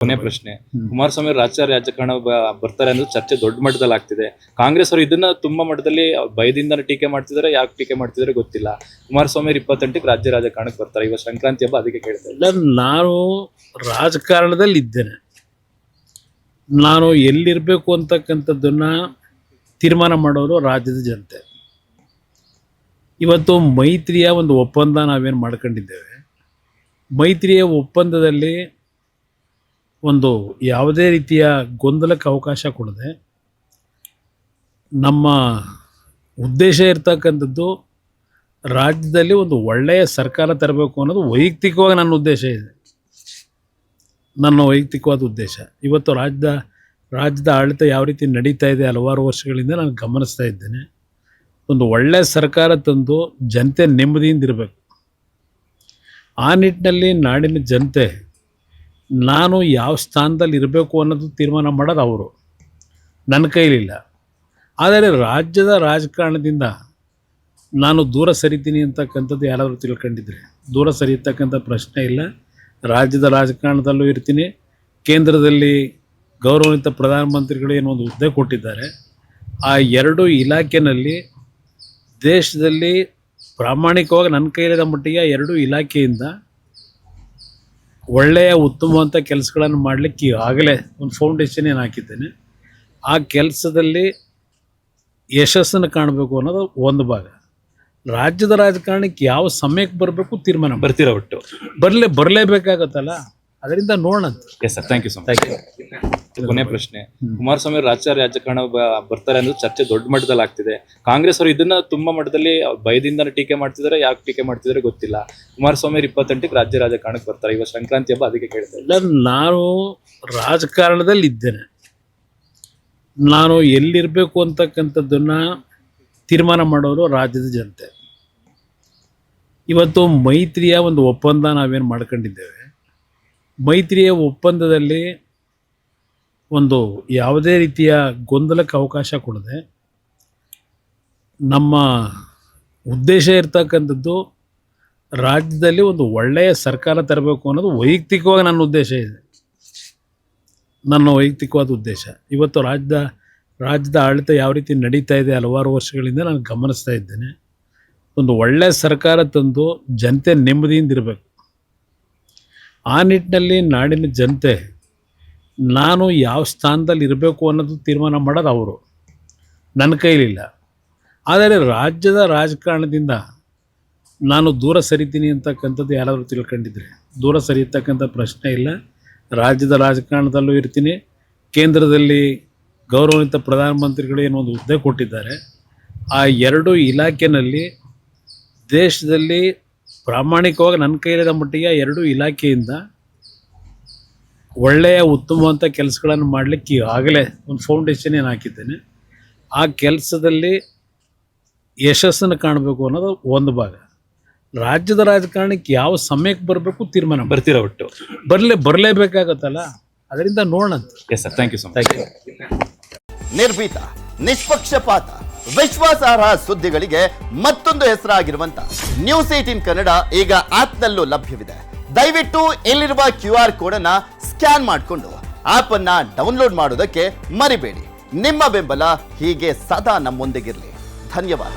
ಕೊನೆ ಪ್ರಶ್ನೆ, ಕುಮಾರಸ್ವಾಮಿ ರಾಜಕಾರಣ ಬರ್ತಾರೆ ಅಂದ್ರೆ ಚರ್ಚೆ ದೊಡ್ಡ ಮಟ್ಟದಲ್ಲಿ ಆಗ್ತಿದೆ. ಕಾಂಗ್ರೆಸ್ ಅವರು ಇದನ್ನ ತುಂಬಾ ಮಟ್ಟದಲ್ಲಿ ಭಯದಿಂದ ಟೀಕೆ ಮಾಡ್ತಿದ್ದಾರೆ. ಯಾಕೆ ಟೀಕೆ ಮಾಡ್ತಿದ್ದಾರೆ ಗೊತ್ತಿಲ್ಲ. ಕುಮಾರಸ್ವಾಮಿ 28ಕ್ಕೆ ರಾಜ್ಯ ರಾಜಕಾರಣಕ್ಕೆ ಬರ್ತಾರೆ. ಇವತ್ತು ಸಂಕ್ರಾಂತಿ ಹಬ್ಬ, ಅದಕ್ಕೆ ಕೇಳ್ತಾ ಇಲ್ಲ. ನಾನು ರಾಜಕಾರಣದಲ್ಲಿ ಇದ್ದೇನೆ. ನಾನು ಎಲ್ಲಿರಬೇಕು ಅಂತಕ್ಕಂಥದ್ದನ್ನ ತೀರ್ಮಾನ ಮಾಡೋರು ರಾಜ್ಯದ ಜನತೆ. ಇವತ್ತು ಮೈತ್ರಿಯ ಒಂದು ಒಪ್ಪಂದ ನಾವೇನು ಮಾಡ್ಕೊಂಡಿದ್ದೇವೆ. ಮೈತ್ರಿಯ ಒಪ್ಪಂದದಲ್ಲಿ ಒಂದು ಯಾವುದೇ ರೀತಿಯ ಗೊಂದಲಕ್ಕೆ ಅವಕಾಶ ಕೊಡದೆ ನಮ್ಮ ಉದ್ದೇಶ ಇರ್ತಕ್ಕಂಥದ್ದು ರಾಜ್ಯದಲ್ಲಿ ಒಂದು ಒಳ್ಳೆಯ ಸರ್ಕಾರ ತರಬೇಕು ಅನ್ನೋದು ವೈಯಕ್ತಿಕವಾಗಿ ನನ್ನ ಉದ್ದೇಶ ಇದೆ. ನನ್ನ ವೈಯಕ್ತಿಕವಾದ ಉದ್ದೇಶ. ಇವತ್ತು ರಾಜ್ಯದ ಆಡಳಿತ ಯಾವ ರೀತಿ ನಡೀತಾ ಇದೆ ಹಲವಾರು ವರ್ಷಗಳಿಂದ ನಾನು ಗಮನಿಸ್ತಾ ಇದ್ದೇನೆ. ಒಂದು ಒಳ್ಳೆಯ ಸರ್ಕಾರ ತಂದು ಜನತೆ ನೆಮ್ಮದಿಯಿಂದ ಇರಬೇಕು. ಆ ನಿಟ್ಟಿನಲ್ಲಿ ನಾಡಿನ ಜನತೆ ನಾನು ಯಾವ ಸ್ಥಾನದಲ್ಲಿ ಇರಬೇಕು ಅನ್ನೋದು ತೀರ್ಮಾನ ಮಾಡೋದು ಅವರು, ನನ್ನ ಕೈಲಿಲ್ಲ. ಆದರೆ ರಾಜ್ಯದ ರಾಜಕಾರಣದಿಂದ ನಾನು ದೂರ ಸರಿತೀನಿ ಅಂತಕ್ಕಂಥದ್ದು ಯಾರಾದರೂ ತಿಳ್ಕೊಂಡಿದ್ರೆ ದೂರ ಸರಿಯತಕ್ಕಂಥ ಪ್ರಶ್ನೆ ಇಲ್ಲ. ರಾಜ್ಯದ ರಾಜಕಾರಣದಲ್ಲೂ ಇರ್ತೀನಿ. ಕೇಂದ್ರದಲ್ಲಿ ಗೌರವಾನ್ವಿತ ಪ್ರಧಾನಮಂತ್ರಿಗಳು ಏನೋ ಒಂದು ಹುದ್ದೆ ಕೊಟ್ಟಿದ್ದಾರೆ. ಆ ಎರಡು ಇಲಾಖೆಯಲ್ಲಿ ದೇಶದಲ್ಲಿ ಪ್ರಾಮಾಣಿಕವಾಗಿ ನನ್ನ ಕೈಲಿದ್ದ ಮಟ್ಟಿಗೆ ಎರಡು ಇಲಾಖೆಯಿಂದ ಒಳ್ಳೆಯ ಉತ್ತಮವಂಥ ಕೆಲಸಗಳನ್ನು ಮಾಡಲಿಕ್ಕೆ ಈಗಾಗಲೇ ಒಂದು ಫೌಂಡೇಶನ್ ಏನು ಹಾಕಿದ್ದೇನೆ. ಆ ಕೆಲಸದಲ್ಲಿ ಯಶಸ್ಸನ್ನು ಕಾಣಬೇಕು ಅನ್ನೋದು ಒಂದು ಭಾಗ. ರಾಜ್ಯದ ರಾಜಕಾರಣಕ್ಕೆ ಯಾವ ಸಮಯಕ್ಕೆ ಬರಬೇಕು ತೀರ್ಮಾನ ಬರ್ತೀರಾ ಒಟ್ಟು ಬರಲೇಬೇಕಾಗತ್ತಲ್ಲ. ಅದರಿಂದ ನೋಡೋಣ. Yes sir, thank you so much. ಕೊನೆ ಪ್ರಶ್ನೆ, ಕುಮಾರಸ್ವಾಮಿ ರಾಜಕಾರಣ ಬರ್ತಾರೆ ಅಂದ್ರೆ ಚರ್ಚೆ ದೊಡ್ಡ ಮಟ್ಟದಲ್ಲಿ ಆಗ್ತಿದೆ. ಕಾಂಗ್ರೆಸ್ ಅವರು ಇದನ್ನ ತುಂಬಾ ಮಟ್ಟದಲ್ಲಿ ಭಯದಿಂದ ಟೀಕೆ ಮಾಡ್ತಿದ್ದಾರೆ. ಯಾಕೆ ಟೀಕೆ ಮಾಡ್ತಿದ್ದಾರೆ ಗೊತ್ತಿಲ್ಲ. ಕುಮಾರಸ್ವಾಮಿ 28ಕ್ಕೆ ರಾಜ್ಯ ರಾಜಕಾರಣಕ್ಕೆ ಬರ್ತಾರೆ. ಇವತ್ತು ಸಂಕ್ರಾಂತಿ ಹಬ್ಬ, ಅದಕ್ಕೆ ಕೇಳ್ತಾ ಇಲ್ಲ. ನಾನು ರಾಜಕಾರಣದಲ್ಲಿ ಇದ್ದೇನೆ. ನಾನು ಎಲ್ಲಿರಬೇಕು ಅಂತಕ್ಕಂಥದ್ದನ್ನ ತೀರ್ಮಾನ ಮಾಡೋರು ರಾಜ್ಯದ ಜನತೆ. ಇವತ್ತು ಮೈತ್ರಿಯ ಒಂದು ಒಪ್ಪಂದ ನಾವೇನು ಮಾಡ್ಕೊಂಡಿದ್ದೇವೆ. ಮೈತ್ರಿಯ ಒಪ್ಪಂದದಲ್ಲಿ ಒಂದು ಯಾವುದೇ ರೀತಿಯ ಗೊಂದಲಕ್ಕೆ ಅವಕಾಶ ಕೊಡದೆ ನಮ್ಮ ಉದ್ದೇಶ ಇರ್ತಕ್ಕಂಥದ್ದು ರಾಜ್ಯದಲ್ಲಿ ಒಂದು ಒಳ್ಳೆಯ ಸರ್ಕಾರ ತರಬೇಕು ಅನ್ನೋದು ವೈಯಕ್ತಿಕವಾಗಿ ನನ್ನ ಉದ್ದೇಶ ಇದೆ. ನನ್ನ ವೈಯಕ್ತಿಕವಾದ ಉದ್ದೇಶ. ಇವತ್ತು ರಾಜ್ಯದ ಆಡಳಿತ ಯಾವ ರೀತಿ ನಡೀತಾ ಇದೆ ಹಲವಾರು ವರ್ಷಗಳಿಂದ ನಾನು ಗಮನಿಸ್ತಾ ಇದ್ದೇನೆ. ಒಂದು ಒಳ್ಳೆಯ ಸರ್ಕಾರ ತಂದು ಜನತೆ ನೆಮ್ಮದಿಯಿಂದ ಇರಬೇಕು. ಆ ನಿಟ್ಟಿನಲ್ಲಿ ನಾಡಿನ ಜನತೆ ನಾನು ಯಾವ ಸ್ಥಾನದಲ್ಲಿ ಇರಬೇಕು ಅನ್ನೋದು ತೀರ್ಮಾನ ಮಾಡೋದು ಅವರು, ನನ್ನ ಕೈಲಿಲ್ಲ. ಆದರೆ ರಾಜ್ಯದ ರಾಜಕಾರಣದಿಂದ ನಾನು ದೂರ ಸರಿತೀನಿ ಅಂತಕ್ಕಂಥದ್ದು ಯಾರಾದರೂ ತಿಳ್ಕೊಂಡಿದ್ರೆ ದೂರ ಸರಿಯತಕ್ಕಂಥ ಪ್ರಶ್ನೆ ಇಲ್ಲ. ರಾಜ್ಯದ ರಾಜಕಾರಣದಲ್ಲೂ ಇರ್ತೀನಿ. ಕೇಂದ್ರದಲ್ಲಿ ಗೌರವಾನ್ವಿತ ಪ್ರಧಾನಮಂತ್ರಿಗಳು ಏನೋ ಒಂದು ಹುದ್ದೆ ಕೊಟ್ಟಿದ್ದಾರೆ. ಆ ಎರಡು ಇಲಾಖೆಯಲ್ಲಿ ದೇಶದಲ್ಲಿ ಪ್ರಾಮಾಣಿಕವಾಗಿ ನನ್ನ ಕೈಲಿದ್ದ ಮಟ್ಟಿಗೆ ಎರಡು ಇಲಾಖೆಯಿಂದ ಒಳ್ಳೆಯ ಉತ್ತಮವಂಥ ಕೆಲಸಗಳನ್ನು ಮಾಡಲಿಕ್ಕೆ ಈಗಾಗಲೇ ಒಂದು ಫೌಂಡೇಶನ್ ಏನು ಹಾಕಿದ್ದೇನೆ. ಆ ಕೆಲಸದಲ್ಲಿ ಯಶಸ್ಸನ್ನು ಕಾಣಬೇಕು ಅನ್ನೋದು ಒಂದು ಭಾಗ. ರಾಜ್ಯದ ರಾಜಕಾರಣಕ್ಕೆ ಯಾವ ಸಮಯಕ್ಕೆ ಬರಬೇಕು ತೀರ್ಮಾನ ಬರ್ತೀರಾ ಒಟ್ಟು ಬರಲೇಬೇಕಾಗತ್ತಲ್ಲ. ಅದರಿಂದ ನೋಡೋಣ. Yes sir, thank you so much. ನಿರ್ಭೀತ, ನಿಷ್ಪಕ್ಷಪಾತ, ವಿಶ್ವಾಸಾರ್ಹ ಸುದ್ದಿಗಳಿಗೆ ಮತ್ತೊಂದು ಹೆಸರಾಗಿರುವಂತ ನ್ಯೂಸ್ 18 ಕನ್ನಡ ಈಗ ಆಪ್ನಲ್ಲೂ ಲಭ್ಯವಿದೆ. ದಯವಿಟ್ಟು ಇಲ್ಲಿರುವ QR ಕೋಡ್ ಅನ್ನ ಸ್ಕ್ಯಾನ್ ಮಾಡಿಕೊಂಡು ಆಪ್ ಅನ್ನ ಡೌನ್ಲೋಡ್ ಮಾಡೋದಕ್ಕೆ ಮರಿಬೇಡಿ. ನಿಮ್ಮ ಬೆಂಬಲ ಹೀಗೆ ಸದಾ ನಮ್ಮೊಂದಿಗಿರಲಿ. ಧನ್ಯವಾದ.